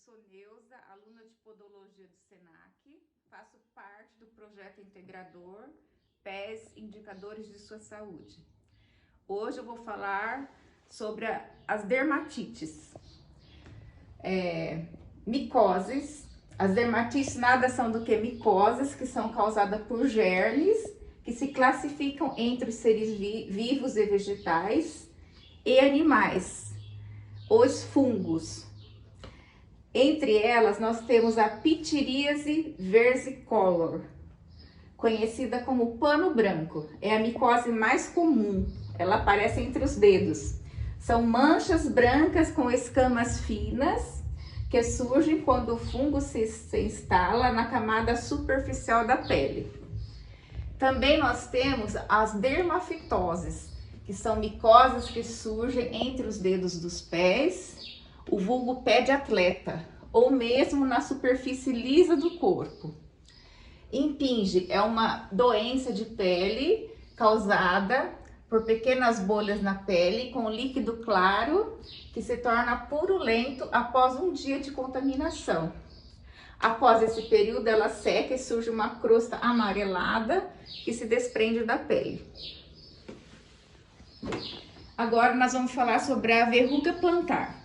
sou Neuza, aluna de Podologia do SENAC, faço parte do projeto integrador PES Indicadores de Sua Saúde. Hoje eu vou falar sobre as dermatites. Micoses. As dermatites nada são do que micoses, que são causadas por germes, que se classificam entre os seres vivos e vegetais e animais, os fungos. Entre elas, nós temos a pitiríase versicolor, conhecida como pano branco. É a micose mais comum, ela aparece entre os dedos. São manchas brancas com escamas finas que surgem quando o fungo se instala na camada superficial da pele. Também nós temos as dermafitoses, que são micoses que surgem entre os dedos dos pés, o vulgo pé de atleta, ou mesmo na superfície lisa do corpo. Impinge é uma doença de pele causada por pequenas bolhas na pele com líquido claro que se torna purulento após um dia de contaminação. Após esse período, ela seca e surge uma crosta amarelada que se desprende da pele. Agora nós vamos falar sobre a verruga plantar.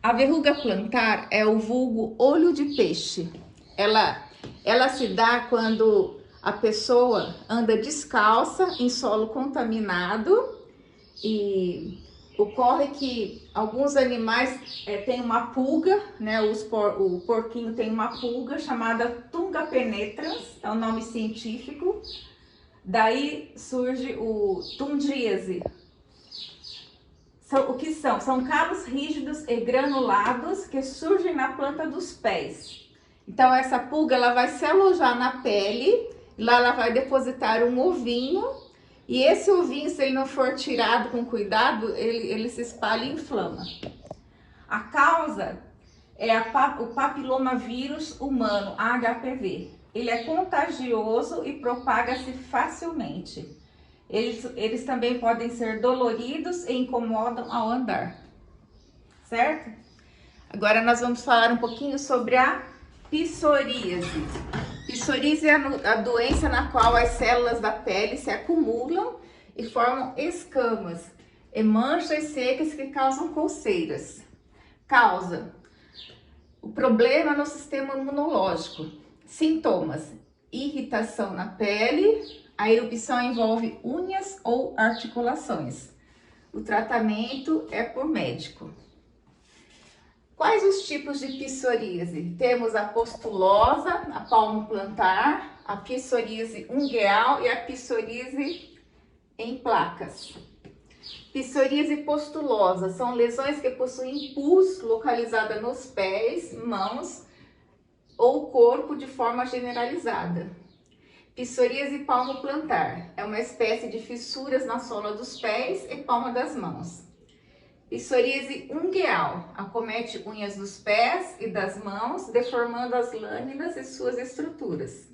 A verruga plantar é o vulgo olho de peixe. Ela se dá quando a pessoa anda descalça em solo contaminado e ocorre que alguns animais têm uma pulga, né? O porquinho tem uma pulga chamada Tunga penetrans, é o nome científico. Daí surge o tundríase. O que são? São calos rígidos e granulados que surgem na planta dos pés. Então essa pulga ela vai se alojar na pele, lá ela vai depositar um ovinho, e esse ovinho, se ele não for tirado com cuidado, ele se espalha e inflama. A causa é o papilomavírus humano, HPV. Ele é contagioso e propaga-se facilmente. Eles também podem ser doloridos e incomodam ao andar, certo? Agora nós vamos falar um pouquinho sobre a psoríase. Psoríase é a doença na qual as células da pele se acumulam e formam escamas e manchas secas que causam coceiras. Causa o problema no sistema imunológico. Sintomas: irritação na pele. A erupção envolve unhas ou articulações. O tratamento é por médico. Quais os tipos de psoríase? Temos a pustulosa, a palmo-plantar, a psoríase ungueal e a psoríase em placas. Psoríase pustulosa são lesões que possuem pus localizada nos pés, mãos ou corpo de forma generalizada. Psoríase palmo-plantar é uma espécie de fissuras na sola dos pés e palma das mãos. Psoríase ungueal acomete unhas dos pés e das mãos, deformando as lâminas e suas estruturas.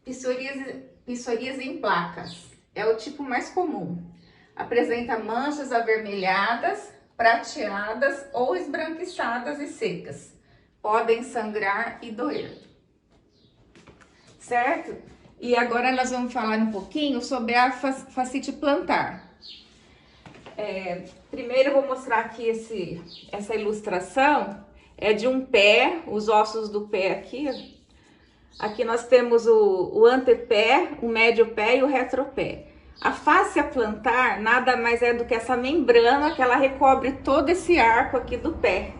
Psoríase em placas é o tipo mais comum. Apresenta manchas avermelhadas, prateadas ou esbranquiçadas e secas. Podem sangrar e doer. Certo? E agora nós vamos falar um pouquinho sobre a fascite plantar. Primeiro eu vou mostrar aqui essa ilustração, é de um pé, os ossos do pé aqui. Aqui nós temos o antepé, o médio pé e o retropé. A fáscia plantar nada mais é do que essa membrana que ela recobre todo esse arco aqui do pé.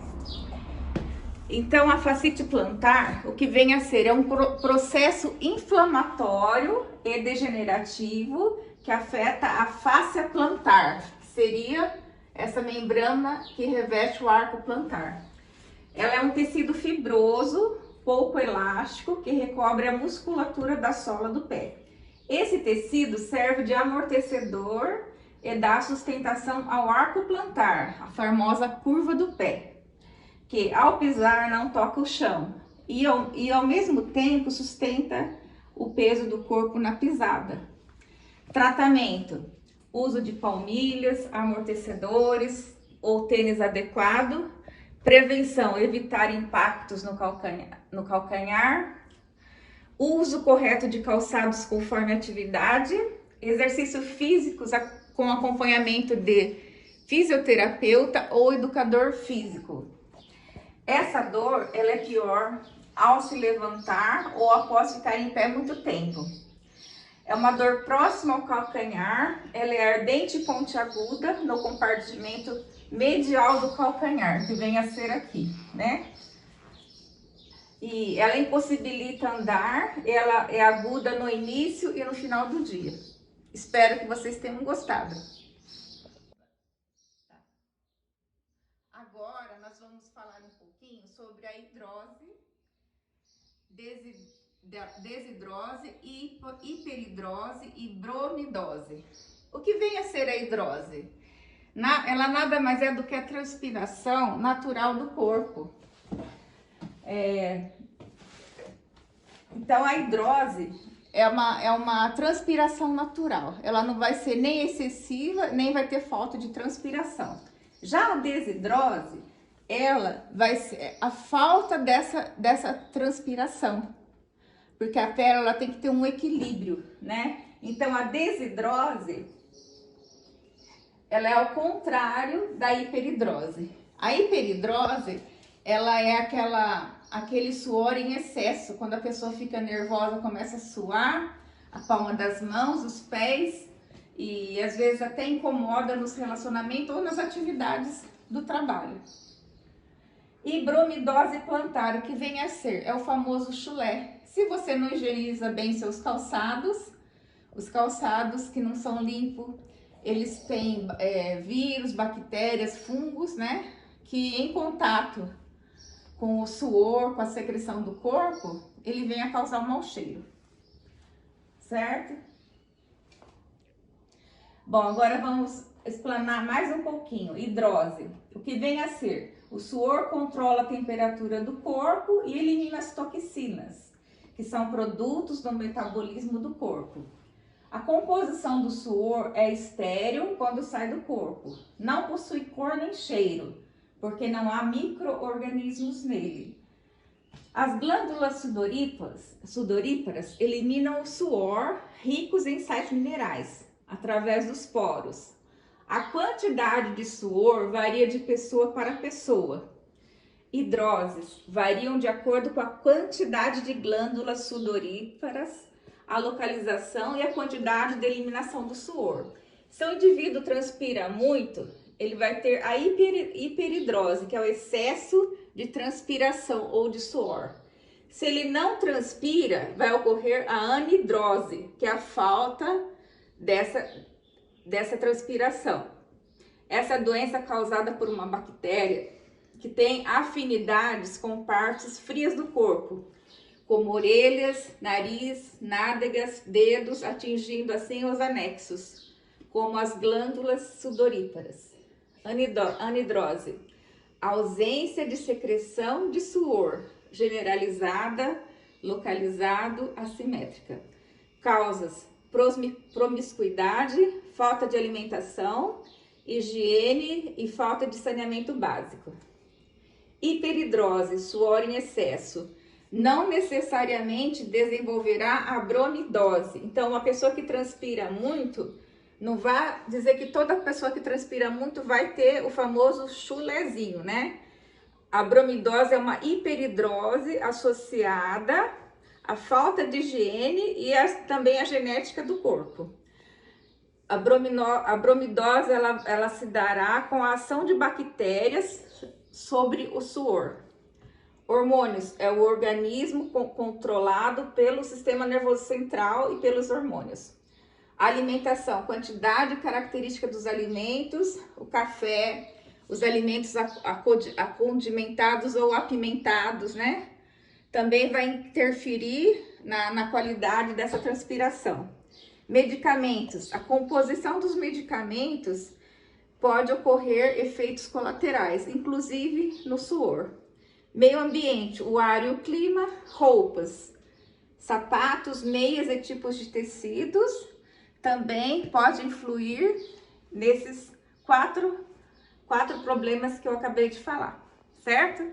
Então a fascite plantar, o que vem a ser é um processo inflamatório e degenerativo que afeta a fáscia plantar. Seria essa membrana que reveste o arco plantar. Ela é um tecido fibroso, pouco elástico, que recobre a musculatura da sola do pé. Esse tecido serve de amortecedor e dá sustentação ao arco plantar, a famosa curva do pé, que ao pisar não toca o chão e ao mesmo tempo sustenta o peso do corpo na pisada. Tratamento: uso de palmilhas, amortecedores ou tênis adequado, Prevenção, evitar impactos no calcanhar. Uso correto de calçados conforme atividade. Exercícios físicos com acompanhamento de fisioterapeuta ou educador físico. Essa dor, ela é pior ao se levantar ou após ficar em pé muito tempo. É uma dor próxima ao calcanhar, ela é ardente e pontiaguda no compartimento medial do calcanhar, que vem a ser aqui, né? E ela impossibilita andar, ela é aguda no início e no final do dia. Espero que vocês tenham gostado. Agora nós vamos falar um pouquinho sobre a hidrose, desidrose, hiperidrose e bromidose. O que vem a ser a hidrose? Ela nada mais é do que a transpiração natural do corpo. Então a hidrose é uma transpiração natural. Ela não vai ser nem excessiva, nem vai ter falta de transpiração. Já a desidrose, ela vai ser a falta dessa transpiração. Porque a pele ela tem que ter um equilíbrio, né? Então a desidrose, ela é ao contrário da hiperidrose. A hiperidrose, ela é aquele suor em excesso. Quando a pessoa fica nervosa, começa a suar a palma das mãos, os pés, e às vezes até incomoda nos relacionamentos ou nas atividades do trabalho. E bromidose plantar, o que vem a ser? É o famoso chulé. Se você não higieniza bem seus calçados, os calçados que não são limpos, eles têm vírus, bactérias, fungos, né? Que em contato com o suor, com a secreção do corpo, ele vem a causar um mau cheiro, certo? Bom, agora vamos explanar mais um pouquinho. Hidrose, o que vem a ser? O suor controla a temperatura do corpo e elimina as toxinas, que são produtos do metabolismo do corpo. A composição do suor é estéril quando sai do corpo. Não possui cor nem cheiro, porque não há micro-organismos nele. As glândulas sudoríparas eliminam o suor ricos em sais minerais, através dos poros. A quantidade de suor varia de pessoa para pessoa. Hidroses variam de acordo com a quantidade de glândulas sudoríparas, a localização e a quantidade de eliminação do suor. Se o indivíduo transpira muito, ele vai ter a hiperidrose, que é o excesso de transpiração ou de suor. Se ele não transpira, vai ocorrer a anidrose, que é a falta dessa transpiração. Essa doença é causada por uma bactéria que tem afinidades com partes frias do corpo, como orelhas, nariz, nádegas, dedos, atingindo assim os anexos, como as glândulas sudoríparas. Anidrose, ausência de secreção de suor, generalizada, localizado, assimétrica. Causas: promiscuidade, falta de alimentação, higiene e falta de saneamento básico. Hiperidrose, suor em excesso, não necessariamente desenvolverá a bromidose. Então, uma pessoa que transpira muito, não vai dizer que toda pessoa que transpira muito vai ter o famoso chulezinho, né? A bromidose é uma hiperidrose associada à falta de higiene e também à genética do corpo. A bromidose ela se dará com a ação de bactérias sobre o suor. Hormônios é o organismo controlado pelo sistema nervoso central e pelos hormônios. Alimentação, quantidade e característica dos alimentos, o café, os alimentos acondimentados ou apimentados, né? Também vai interferir na qualidade dessa transpiração. Medicamentos, a composição dos medicamentos pode ocorrer efeitos colaterais, inclusive no suor. Meio ambiente, o ar e o clima, roupas, sapatos, meias e tipos de tecidos também pode influir nesses quatro problemas que eu acabei de falar, certo?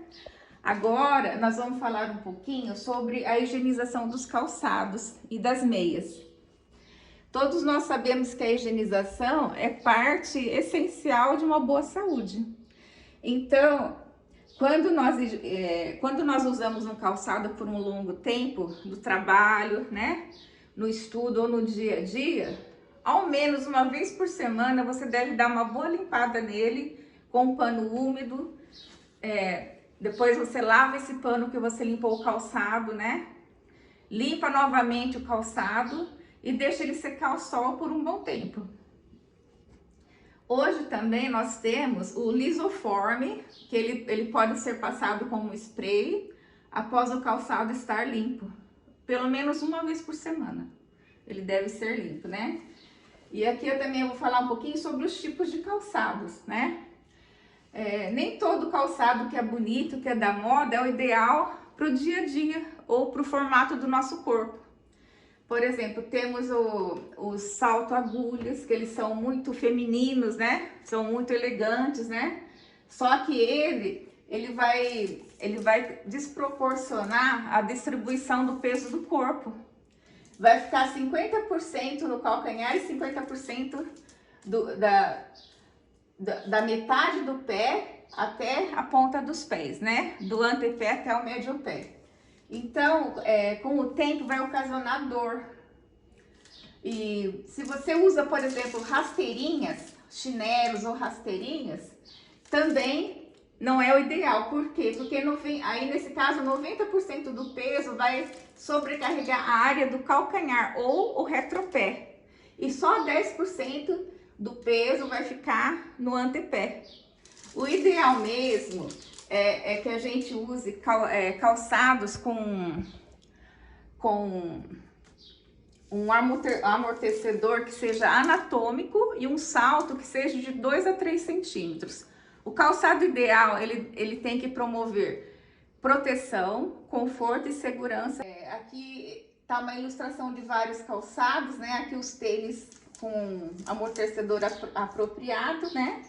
Agora nós vamos falar um pouquinho sobre a higienização dos calçados e das meias. Todos nós sabemos que a higienização é parte essencial de uma boa saúde. Então, quando nós usamos um calçado por um longo tempo, no trabalho, né, no estudo ou no dia a dia, ao menos uma vez por semana você deve dar uma boa limpada nele com um pano úmido. Depois você lava esse pano que você limpou o calçado, né? Limpa novamente o calçado e deixa ele secar ao sol por um bom tempo. Hoje também nós temos o Lisoform, que ele pode ser passado como spray após o calçado estar limpo. Pelo menos uma vez por semana ele deve ser limpo, né? E aqui eu também vou falar um pouquinho sobre os tipos de calçados, né? Nem todo calçado que é bonito, que é da moda, é o ideal para o dia a dia ou para o formato do nosso corpo. Por exemplo, temos os salto agulhas, que eles são muito femininos, né? São muito elegantes, né? Só que ele vai desproporcionar a distribuição do peso do corpo. Vai ficar 50% no calcanhar e 50% da metade do pé até a ponta dos pés, né? Do antepé até o médio pé. Então, com o tempo vai ocasionar dor. E se você usa, por exemplo, rasteirinhas, chinelos ou rasteirinhas, também não é o ideal. Por quê? Porque aí nesse caso 90% do peso vai sobrecarregar a área do calcanhar ou o retropé. E só 10% do peso vai ficar no antepé. O ideal mesmo é que a gente use calçados com um amortecedor que seja anatômico e um salto que seja de 2 a 3 centímetros. O calçado ideal, ele tem que promover proteção, conforto e segurança. Aqui tá uma ilustração de vários calçados, né? Aqui os tênis com amortecedor apropriado, né?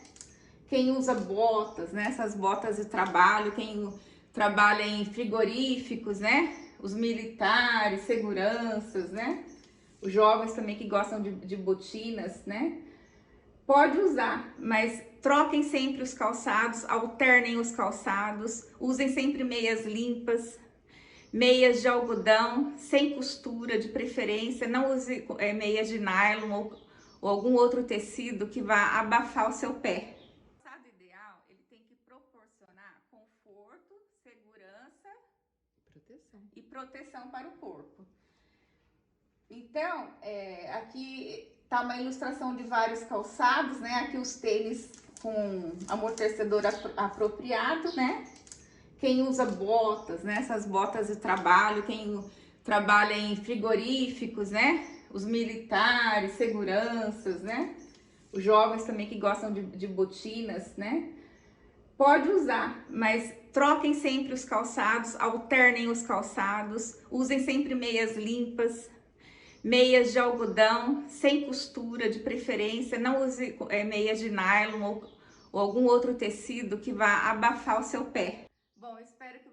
Quem usa botas, né? Essas botas de trabalho, quem trabalha em frigoríficos, né? Os militares, seguranças, né? Os jovens também que gostam de botinas, né? Pode usar, mas troquem sempre os calçados, alternem os calçados, usem sempre meias limpas, meias de algodão, sem costura de preferência, não use meias de nylon ou algum outro tecido que vá abafar o seu pé. O calçado ideal, ele tem que proporcionar conforto, segurança e proteção para o corpo. Então, aqui tá uma ilustração de vários calçados, né? Aqui os tênis com amortecedor apropriado, né? Quem usa botas, né? Essas botas de trabalho, quem trabalha em frigoríficos, né? Os militares, seguranças, né? Os jovens também que gostam de botinas, né? Pode usar, mas troquem sempre os calçados, alternem os calçados, usem sempre meias limpas, meias de algodão, sem costura de preferência, não use meias de nylon ou algum outro tecido que vá abafar o seu pé. Bom, eu espero que